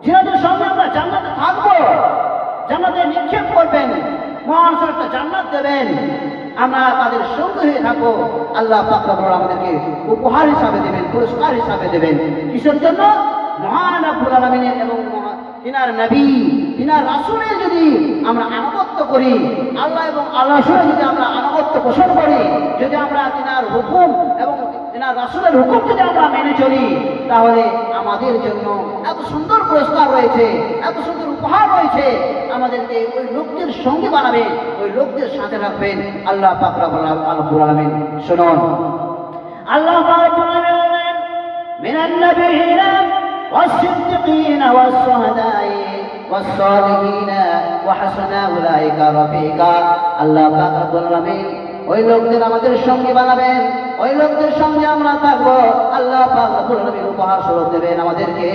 জিনাদের সঙ্গে আমরা জান্নাতে থাকবো, জান্নাতে নিক্ষেপ করবেন, মহান স্রষ্টা জান্নাত দেবেন, আমরা তাদের সঙ্গে হয়ে থাকবো। আল্লাহ পাক রব্বুল আমাদেরকে উপহার হিসাবে দেবেন, পুরস্কার হিসাবে দেবেন। কিসের জন্য? মহান রব্বুল আলামিনের এবং তিনার নবী, তিনার রাসূলের যদি আমরা আনুগত্য করি, আল্লাহ এবং আল্লাহ রাসূলের যদি আমরা আনুগত্য পোষণ করি, যদি আমরা তিনার হুকুম এবং তিনার রাসূলের হুকুম যদি আমরা মেনে চলি, তাহলে আমাদের জন্য এত সুন্দর পুরস্কার রয়েছে, এত সুন্দর উপহার রয়েছে। আমাদেরকে ওই লোকদের সঙ্গে বানাবেন, ওই লোকদের সাথে রাখবেন। আল্লাহ পাক রব্বুল আলামিন শুনুন, আল্লাহ পাক রব্বুল আলামিন বলেন, মিনান নাবিয়িনা والصديقين والشهداء والصالحين وحسن أولئك رفيقا। আল্লাহ পাক রব্বুল আলামিন ওই লোকদের আমাদের সঙ্গে বানাবেন, ওই লোকদের সঙ্গে আমরা থাকবো। আল্লাহ পাক রব্বুল আলামিন উপহার স্বরূপ দেবেন আমাদেরকে